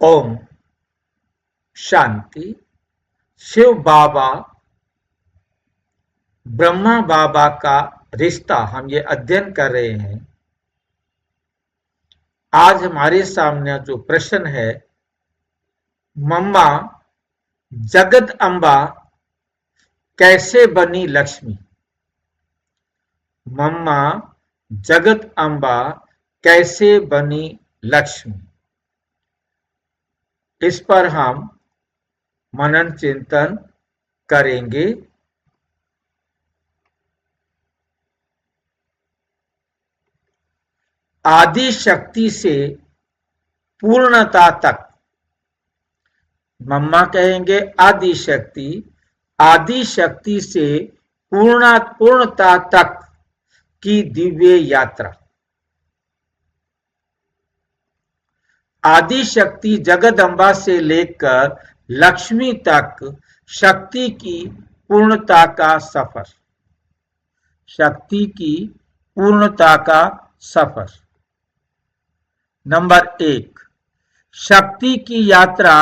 ओम शांति। शिव बाबा ब्रह्मा बाबा का रिश्ता हम ये अध्ययन कर रहे हैं। आज हमारे सामने जो प्रश्न है, मम्मा जगत अम्बा कैसे बनी लक्ष्मी? मम्मा जगत अम्बा कैसे बनी लक्ष्मी? इस पर हम मनन चिंतन करेंगे। आदि शक्ति से पूर्णता तक, मम्मा कहेंगे आदि शक्ति से पूर्णता तक की दिव्य यात्रा। आदि शक्ति जगदम्बा से लेकर लक्ष्मी तक शक्ति की पूर्णता का सफर। शक्ति की पूर्णता का सफर। नंबर 1, शक्ति की यात्रा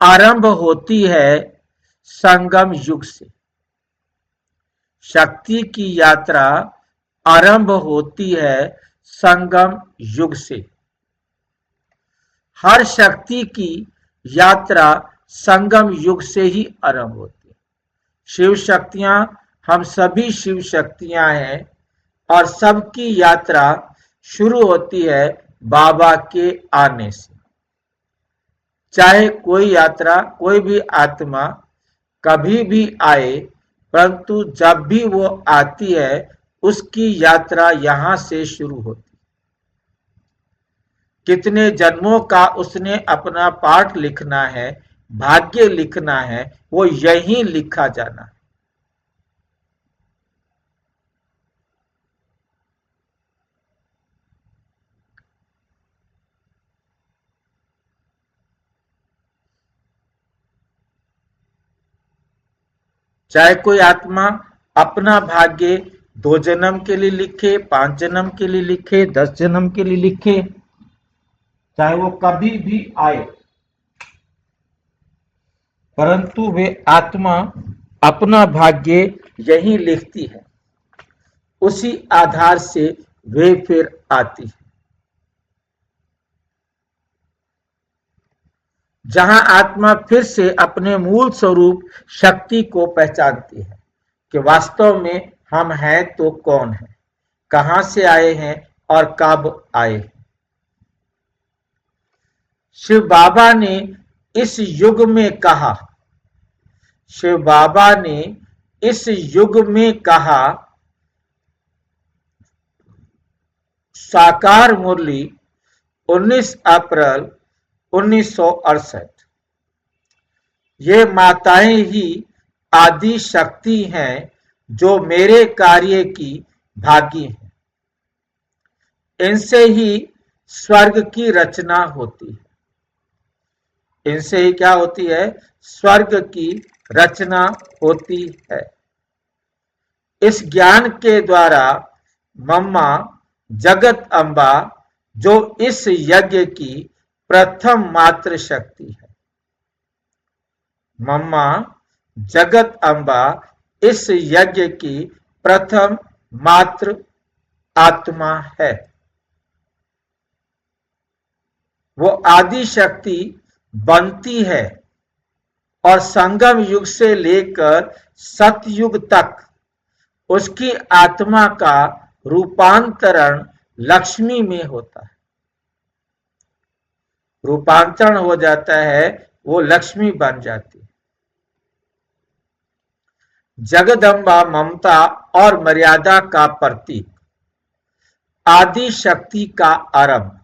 आरंभ होती है संगम युग से। शक्ति की यात्रा आरंभ होती है संगम युग से। हर शक्ति की यात्रा संगम युग से ही आरंभ होती है। शिव शक्तियां, हम सभी शिव शक्तियां हैं और सबकी यात्रा शुरू होती है बाबा के आने से। चाहे कोई भी आत्मा कभी भी आए, परंतु जब भी वो आती है उसकी यात्रा यहां से शुरू होती है। कितने जन्मों का उसने अपना पाठ लिखना है, भाग्य लिखना है, वो यहीं लिखा जाना है। चाहे कोई आत्मा अपना भाग्य 2 जन्म के लिए लिखे, 5 जन्म के लिए लिखे, 10 जन्म के लिए लिखे, चाहे वो कभी भी आए, परंतु वे आत्मा अपना भाग्य यही लिखती है। उसी आधार से वे फिर आती है। जहां आत्मा फिर से अपने मूल स्वरूप शक्ति को पहचानती है कि वास्तव में हम हैं तो कौन है, कहां से आए हैं और कब आए। शिव बाबा ने इस युग में कहा, शिव बाबा ने इस युग में कहा, साकार मुरली 19 अप्रैल 1968। ये माताएं ही आदि शक्ति हैं जो मेरे कार्य की भागी हैं। इनसे ही स्वर्ग की रचना होती है। इनसे ही क्या होती है? स्वर्ग की रचना होती है। इस ज्ञान के द्वारा मम्मा जगत अम्बा, जो इस यज्ञ की प्रथम मात्र शक्ति है, मम्मा जगत अम्बा इस यज्ञ की प्रथम मात्र आत्मा है। वो आदि शक्ति बनती है और संगम युग से लेकर सतयुग तक उसकी आत्मा का रूपांतरण लक्ष्मी में होता है। रूपांतरण हो जाता है, वो लक्ष्मी बन जाती है। जगदम्बा ममता और मर्यादा का प्रतीक, आदि शक्ति का आरंभ।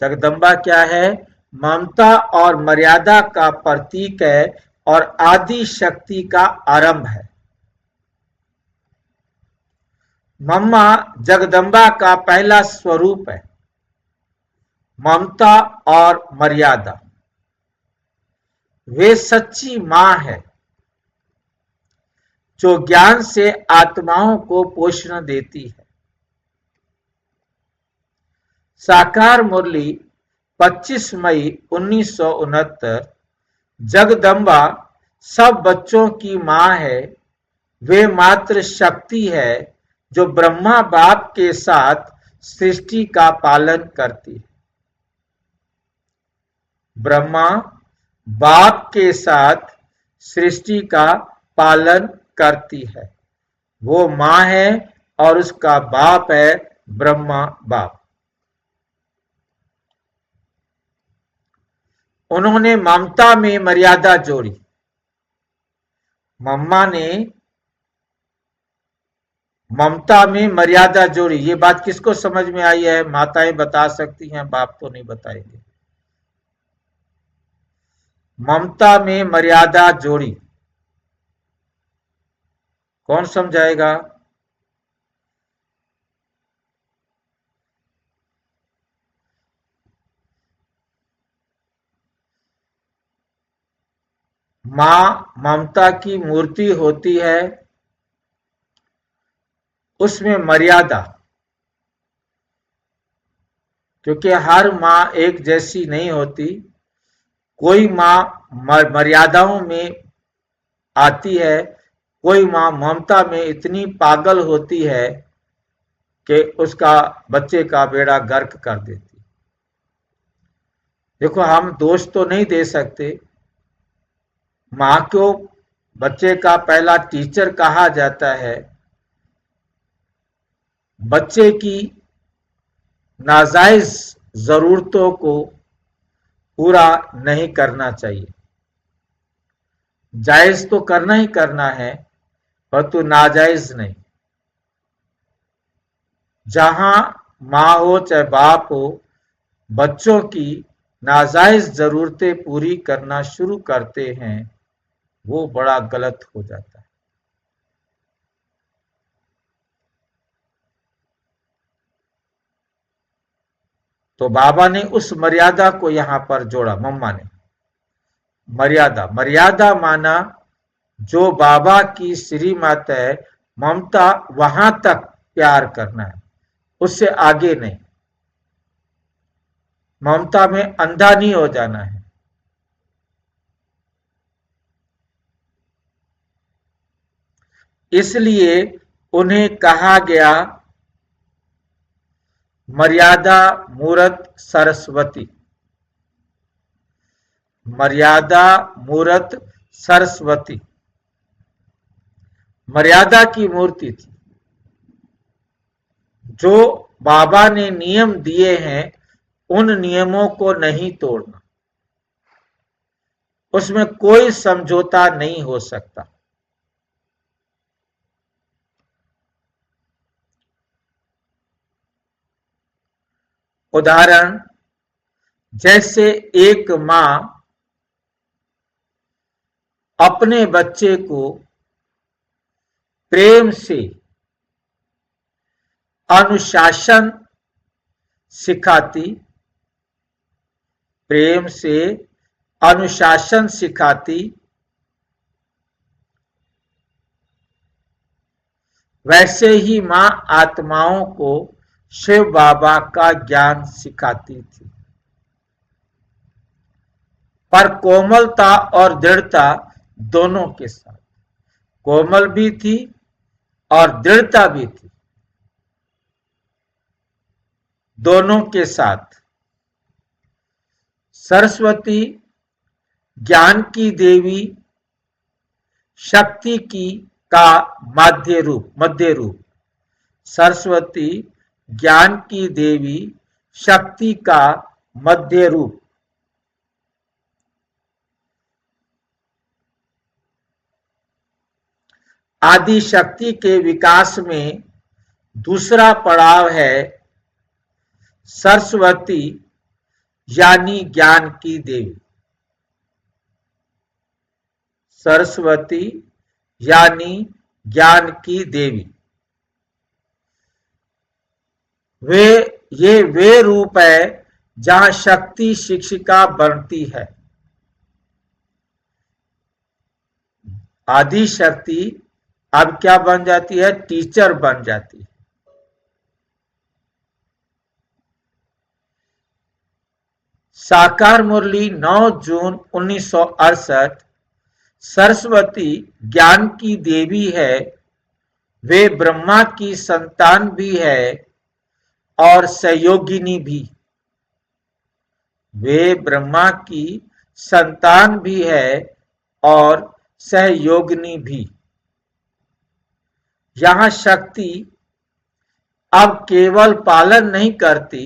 जगदम्बा क्या है? ममता और मर्यादा का प्रतीक है और आदि शक्ति का आरंभ है। मम्मा जगदम्बा का पहला स्वरूप है, ममता और मर्यादा। वे सच्ची मां है जो ज्ञान से आत्माओं को पोषण देती है। साकार मुरली 25 मई 1969। जगदम्बा सब बच्चों की मां है, वे मात्र शक्ति है जो ब्रह्मा बाप के साथ सृष्टि का पालन करती है। ब्रह्मा बाप के साथ सृष्टि का पालन करती है। वो मां है और उसका बाप है ब्रह्मा बाप। उन्होंने ममता में मर्यादा जोड़ी। मम्मा ने ममता में मर्यादा जोड़ी। ये बात किसको समझ में आई है? माताएं बता सकती हैं, बाप तो नहीं बताएंगे। ममता में मर्यादा जोड़ी, कौन समझाएगा? मां ममता की मूर्ति होती है, उसमें मर्यादा, क्योंकि हर मां एक जैसी नहीं होती। कोई मां मर्यादाओं में आती है, कोई मां ममता में इतनी पागल होती है कि उसका बच्चे का बेड़ा गर्क कर देती। देखो, हम दोष तो नहीं दे सकते। मां को बच्चे का पहला टीचर कहा जाता है। बच्चे की नाजायज जरूरतों को पूरा नहीं करना चाहिए। जायज तो करना ही करना है, परंतु नाजायज नहीं। जहां मां हो चाहे बाप हो, बच्चों की नाजायज जरूरतें पूरी करना शुरू करते हैं, वो बड़ा गलत हो जाता है। तो बाबा ने उस मर्यादा को यहां पर जोड़ा। मम्मा ने मर्यादा, मर्यादा माना जो बाबा की श्रीमत है, ममता वहां तक प्यार करना है, उससे आगे नहीं। ममता में अंधा नहीं हो जाना है। इसलिए उन्हें कहा गया मर्यादा मूरत सरस्वती। मर्यादा मूरत सरस्वती मर्यादा की मूर्ति थी। जो बाबा ने नियम दिए हैं, उन नियमों को नहीं तोड़ना, उसमें कोई समझौता नहीं हो सकता। उदाहरण, जैसे एक मां अपने बच्चे को प्रेम से अनुशासन सिखाती, प्रेम से अनुशासन सिखाती, वैसे ही मां आत्माओं को शिव बाबा का ज्ञान सिखाती थी। पर कोमलता और दृढ़ता दोनों के साथ। कोमल भी थी और दृढ़ता भी थी, दोनों के साथ। सरस्वती ज्ञान की देवी, शक्ति की का मध्य रूप। सरस्वती ज्ञान की देवी, शक्ति का मध्य रूप। आदि शक्ति के विकास में दूसरा पड़ाव है सरस्वती यानी ज्ञान की देवी। सरस्वती यानी ज्ञान की देवी। वे रूप है जहां शक्ति शिक्षिका बनती है। आदि शक्ति अब क्या बन जाती है? टीचर बन जाती है। साकार मुरली 9 जून 1968। सरस्वती ज्ञान की देवी है, वे ब्रह्मा की संतान भी है और सहयोगिनी भी। वे ब्रह्मा की संतान भी है और सहयोगिनी भी। यहाँ शक्ति अब केवल पालन नहीं करती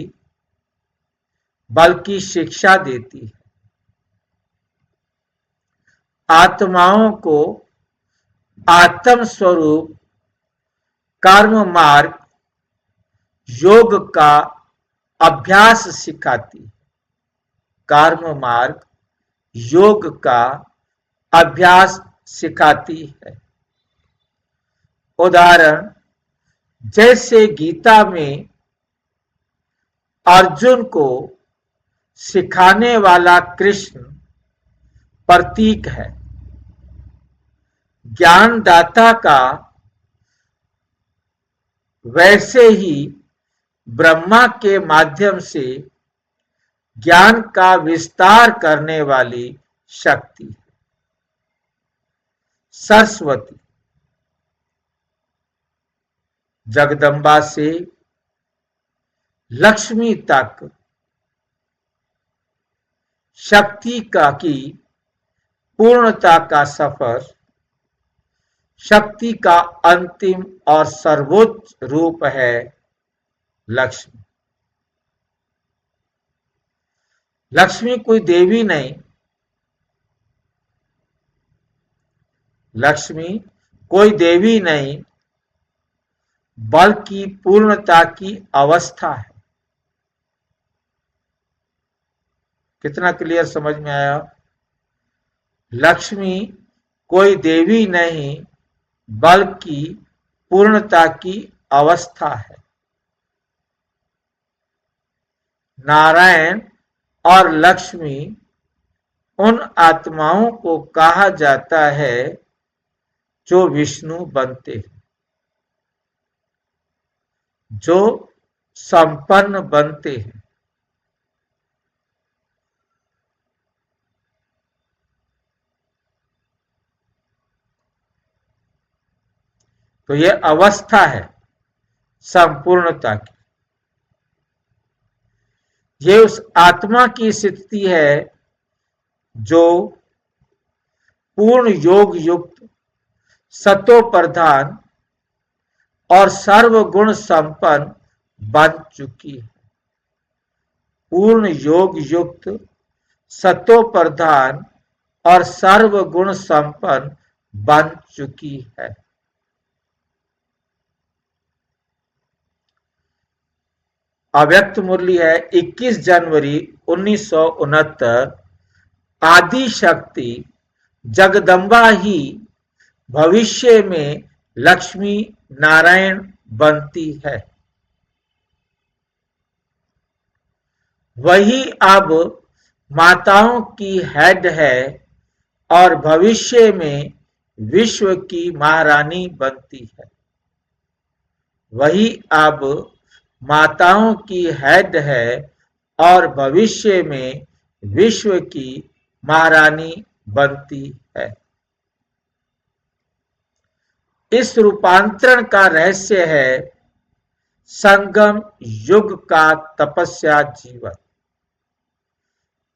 बल्कि शिक्षा देती है। आत्माओं को आत्म स्वरूप, कर्म मार्ग, योग का अभ्यास सिखाती है। कर्म मार्ग, योग का अभ्यास सिखाती है। उदाहरण, जैसे गीता में अर्जुन को सिखाने वाला कृष्ण प्रतीक है, ज्ञानदाता का, वैसे ही ब्रह्मा के माध्यम से ज्ञान का विस्तार करने वाली शक्ति। सरस्वती जगदम्बा से लक्ष्मी तक शक्ति की पूर्णता का सफर, शक्ति का अंतिम और सर्वोच्च रूप है लक्ष्मी। लक्ष्मी कोई देवी नहीं, लक्ष्मी कोई देवी नहीं बल्कि पूर्णता की अवस्था है। कितना क्लियर समझ में आया? लक्ष्मी कोई देवी नहीं बल्कि पूर्णता की अवस्था है। नारायण और लक्ष्मी उन आत्माओं को कहा जाता है जो विष्णु बनते हैं, जो संपन्न बनते हैं। तो यह अवस्था है संपूर्णता की। ये उस आत्मा की स्थिति है जो पूर्ण योग युक्त, सतो प्रधान और सर्वगुण संपन्न बन चुकी है। पूर्ण योग युक्त, सतो प्रधान और सर्वगुण संपन्न बन चुकी है। अव्यक्त मुरली है 21 जनवरी 1969। आदि शक्ति जगदम्बा ही भविष्य में लक्ष्मी नारायण बनती है। वही अब माताओं की हेड है और भविष्य में विश्व की महारानी बनती है। वही अब माताओं की हेड है और भविष्य में विश्व की महारानी बनती है। इस रूपांतरण का रहस्य है संगम युग का तपस्या जीवन।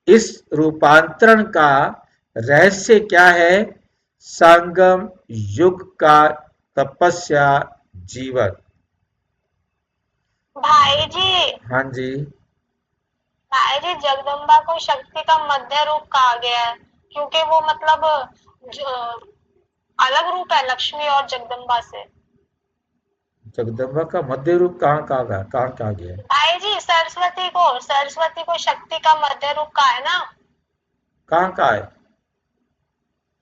इस रूपांतरण का रहस्य क्या है? संगम युग का तपस्या जीवन। भाई जी, हाँ जी, भाई जी, जगदम्बा को शक्ति का मध्य रूप कहा गया है क्योंकि वो मतलब अलग रूप है लक्ष्मी और जगदम्बा से। जगदम्बा का मध्य रूप कहाँ कहा गया है? भाई जी, सरस्वती को शक्ति का मध्य रूप कहा है ना। कहाँ है?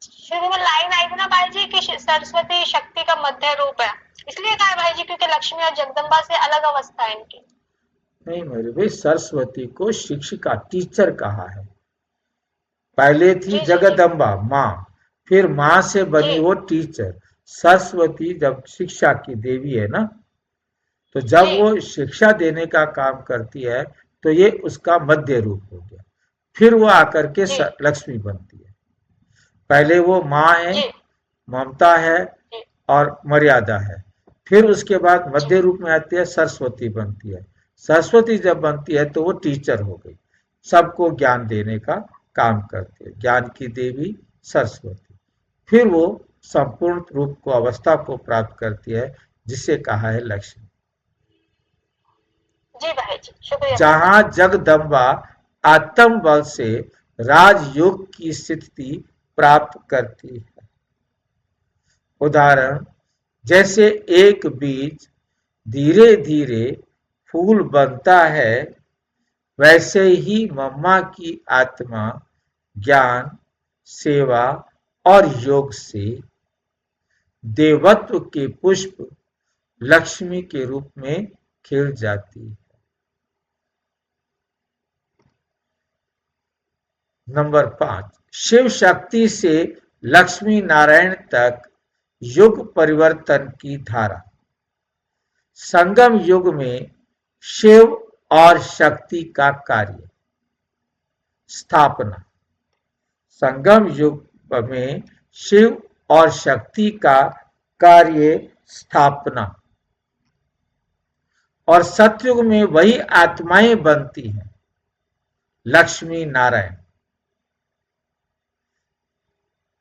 शुरू में लाइन आई थी ना भाई जी कि सरस्वती शक्ति का मध्य रूप है, इसलिए कहा है भाई जी क्योंकि लक्ष्मी और जगदम्बा से अलग अवस्था है इनकी। नहीं मेरे भाई, सरस्वती को शिक्षिका, टीचर कहा है। पहले थी जगदम्बा माँ, फिर माँ से बनी वो टीचर। सरस्वती जब शिक्षा की देवी है ना, तो जब वो शिक्षा देने का काम करती है तो ये उसका मध्य रूप हो गया। फिर वो आकर के जी लक्ष्मी बनती है। पहले वो माँ है, जी ममता है जी और मर्यादा है। फिर उसके बाद जी मध्य रूप में आती है, सरस्वती बनती है। सरस्वती जब बनती है तो वो टीचर हो गई, सबको ज्ञान देने का काम करती है, ज्ञान की देवी सरस्वती। फिर वो संपूर्ण रूप को, अवस्था को प्राप्त करती है, जिसे कहा है लक्ष्मी। जी भाई जी, शुक्रिया भाई जी। जहां जगदम्बा आत्म बल से राजयोग की स्थिति प्राप्त करती है। उदाहरण, जैसे एक बीज धीरे धीरे फूल बनता है, वैसे ही मम्मा की आत्मा ज्ञान, सेवा और योग से देवत्व के पुष्प लक्ष्मी के रूप में खिल जाती है। नंबर 5, शिव शक्ति से लक्ष्मी नारायण तक युग परिवर्तन की धारा। संगम युग में शिव और शक्ति का कार्य। स्थापना, संगम युग में शिव और शक्ति का कार्य स्थापना, और सतयुग में वही आत्माएं बनती हैं, लक्ष्मी नारायण।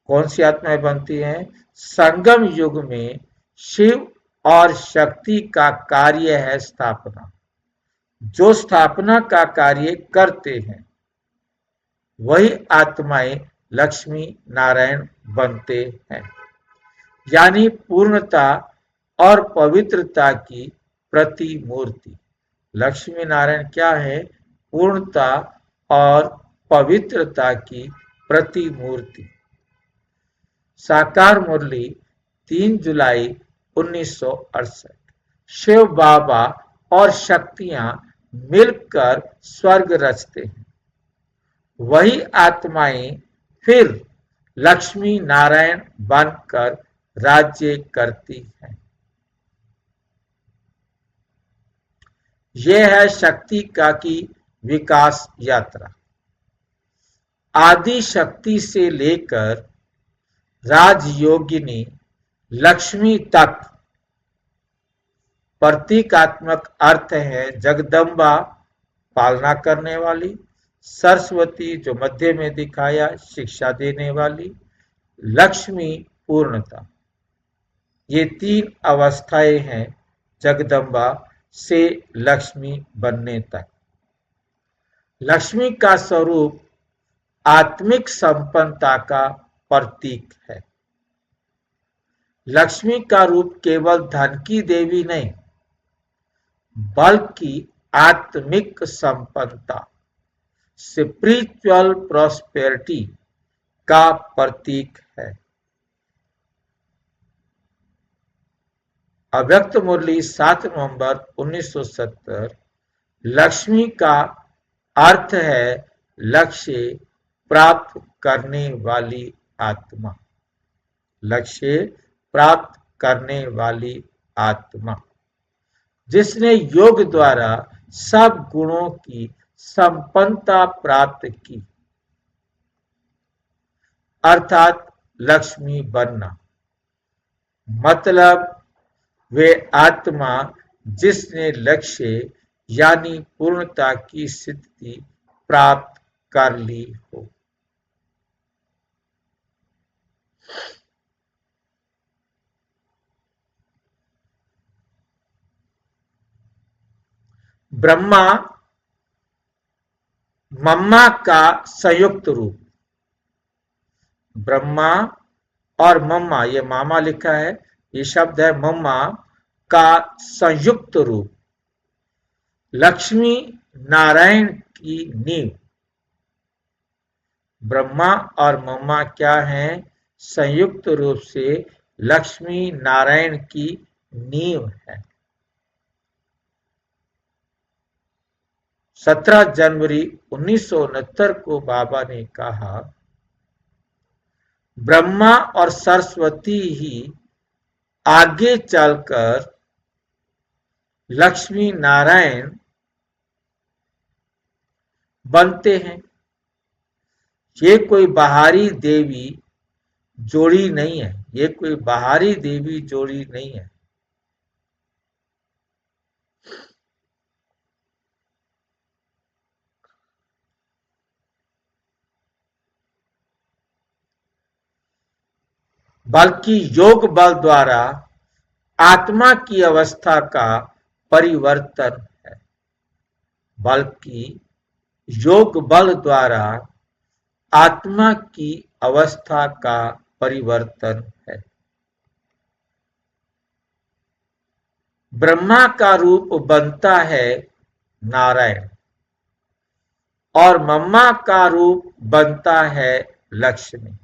कौन सी आत्माएं बनती हैं? संगम युग में शिव और शक्ति का कार्य है स्थापना। जो स्थापना का कार्य करते हैं, वही आत्माएं लक्ष्मी नारायण बनते हैं। यानी पूर्णता और पवित्रता की प्रतिमूर्ति। लक्ष्मी नारायण क्या है? पूर्णता और पवित्रता की प्रतिमूर्ति। साकार मुरली 3 जुलाई 1968। शिव बाबा और शक्तियां मिलकर स्वर्ग रचते हैं, वही आत्माएं फिर लक्ष्मी नारायण बनकर राज्य करती हैं। यह है शक्ति का की विकास यात्रा। आदि शक्ति से लेकर राजयोगिनी लक्ष्मी तक। प्रतीकात्मक अर्थ है जगदम्बा पालना करने वाली, सरस्वती जो मध्य में दिखाया शिक्षा देने वाली, लक्ष्मी पूर्णता। ये 3 अवस्थाएं हैं जगदम्बा से लक्ष्मी बनने तक। लक्ष्मी का स्वरूप आत्मिक संपन्नता का प्रतीक है। लक्ष्मी का रूप केवल धन की देवी नहीं, बल्कि आत्मिक संपन्नता, स्पिरिचुअल प्रॉस्पेरिटी का प्रतीक है। अव्यक्त मुरली 7 नवंबर 1970। लक्ष्मी का अर्थ है लक्ष्य प्राप्त करने वाली आत्मा। लक्ष्य प्राप्त करने वाली आत्मा, जिसने योग द्वारा सब गुणों की संपन्नता प्राप्त की, अर्थात लक्ष्मी बनना। मतलब वे आत्मा जिसने लक्ष्य यानी पूर्णता की स्थिति प्राप्त कर ली हो। ब्रह्मा मम्मा का संयुक्त रूप। ब्रह्मा और मम्मा, ये मामा लिखा है, ये शब्द है मम्मा का संयुक्त रूप। लक्ष्मी नारायण की नींव। ब्रह्मा और मम्मा क्या हैं? संयुक्त रूप से लक्ष्मी नारायण की नींव है। 17 जनवरी 1969 को बाबा ने कहा, ब्रह्मा और सरस्वती ही आगे चलकर लक्ष्मी नारायण बनते हैं। ये कोई बाहरी देवी जोड़ी नहीं है, ये कोई बाहरी देवी जोड़ी नहीं है। बल्कि योग बल द्वारा आत्मा की अवस्था का परिवर्तन है। बल्कि योग बल द्वारा आत्मा की अवस्था का परिवर्तन है। ब्रह्मा का रूप बनता है नारायण और मम्मा का रूप बनता है लक्ष्मी।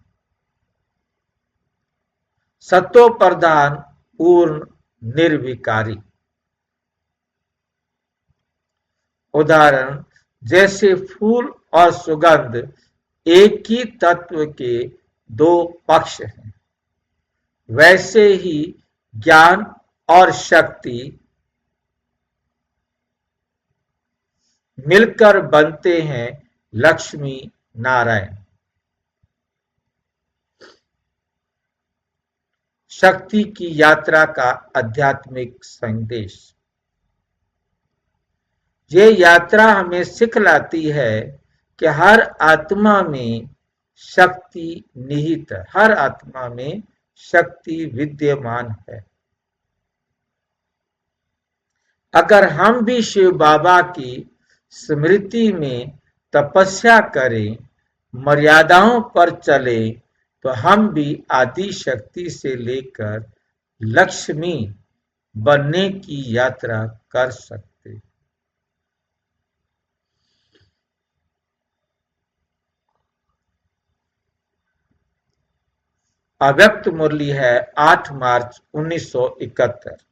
सतो प्रधान पूर्ण निर्विकारी। उदाहरण, जैसे फूल और सुगंध एक ही तत्व के दो पक्ष हैं, वैसे ही ज्ञान और शक्ति मिलकर बनते हैं लक्ष्मी नारायण। शक्ति की यात्रा का आध्यात्मिक संदेश। ये यात्रा हमें सिखलाती है कि हर आत्मा में शक्ति निहित है, हर आत्मा में शक्ति विद्यमान है। अगर हम भी शिव बाबा की स्मृति में तपस्या करें, मर्यादाओं पर चले, तो हम भी आदि शक्ति से लेकर लक्ष्मी बनने की यात्रा कर सकते हैं। अव्यक्त मुरली है 8 मार्च 1971।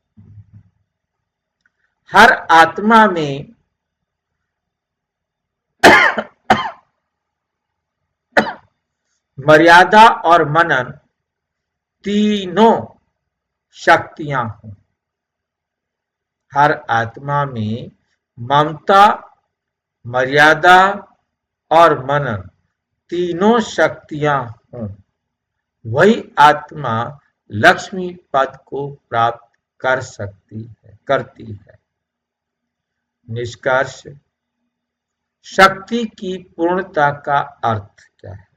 हर आत्मा में मर्यादा और मनन तीनों शक्तियां हों। हर आत्मा में ममता, मर्यादा और मनन तीनों शक्तियां हों, वही आत्मा लक्ष्मी पद को प्राप्त कर सकती है, करती है। निष्कर्ष, शक्ति की पूर्णता का अर्थ क्या है?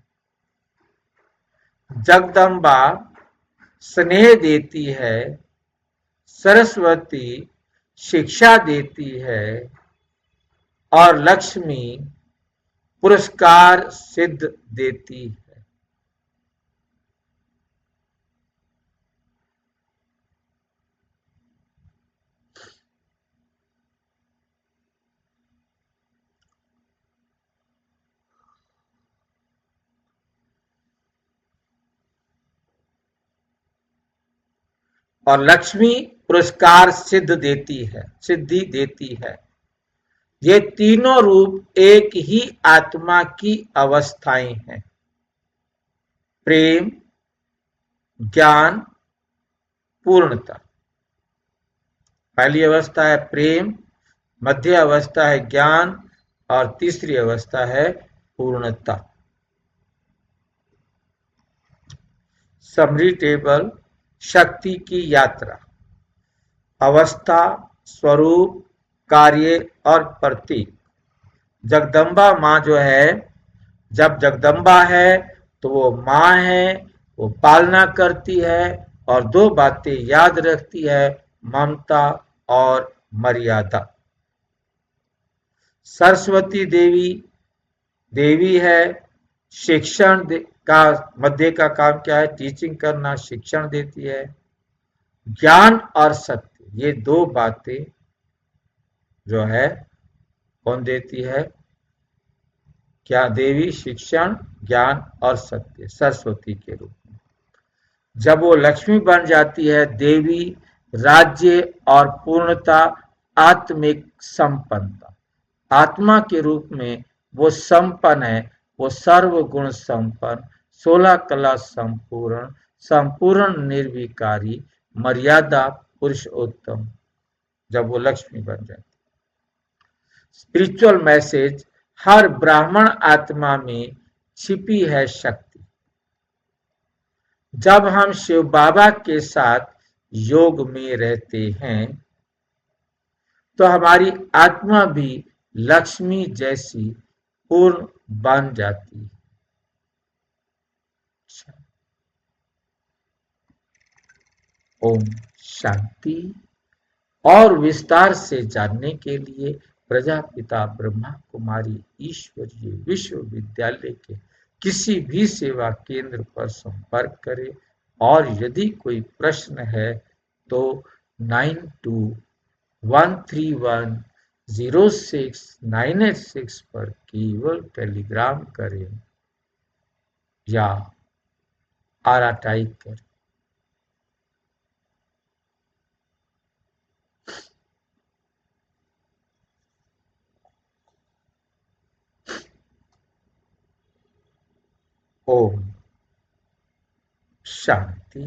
जगदम्बा स्नेह देती है, सरस्वती शिक्षा देती है और लक्ष्मी पुरस्कार सिद्ध देती है। और लक्ष्मी पुरस्कार सिद्ध देती है, सिद्धि देती है। ये तीनों रूप एक ही आत्मा की अवस्थाएं हैं। प्रेम, ज्ञान, पूर्णता। पहली अवस्था है प्रेम, मध्य अवस्था है ज्ञान और तीसरी अवस्था है पूर्णता। Summary table. शक्ति की यात्रा। अवस्था, स्वरूप, कार्य और प्रतीक। जगदम्बा माँ जो है, जब जगदम्बा है तो वो माँ है, वो पालना करती है और दो बातें याद रखती है, ममता और मर्यादा। सरस्वती देवी देवी है, शिक्षण का मध्य का काम क्या है? टीचिंग करना, शिक्षण देती है। ज्ञान और सत्य, ये दो बातें जो है कौन देती है? क्या देवी? शिक्षण, ज्ञान और सत्य, सरस्वती के रूप में। जब वो लक्ष्मी बन जाती है, देवी राज्य और पूर्णता, आत्मिक संपन्नता। आत्मा के रूप में वो संपन्न है, वो सर्वगुण संपन्न, 16 कला संपूर्ण, संपूर्ण निर्विकारी, मर्यादा पुरुषोत्तम। जब वो लक्ष्मी बन जाती। स्पिरिचुअल मैसेज, हर ब्राह्मण आत्मा में छिपी है शक्ति। जब हम शिव बाबा के साथ योग में रहते हैं तो हमारी आत्मा भी लक्ष्मी जैसी पूर्ण बन जाती है। ओम शांति। और विस्तार से जानने के लिए प्रजापिता ब्रह्मा कुमारी ईश्वरीय विश्वविद्यालय के किसी भी सेवा केंद्र पर संपर्क करें और यदि कोई प्रश्न है तो 9213106986 पर केवल टेलीग्राम करें या आरा टाइप करें। ओम शांति।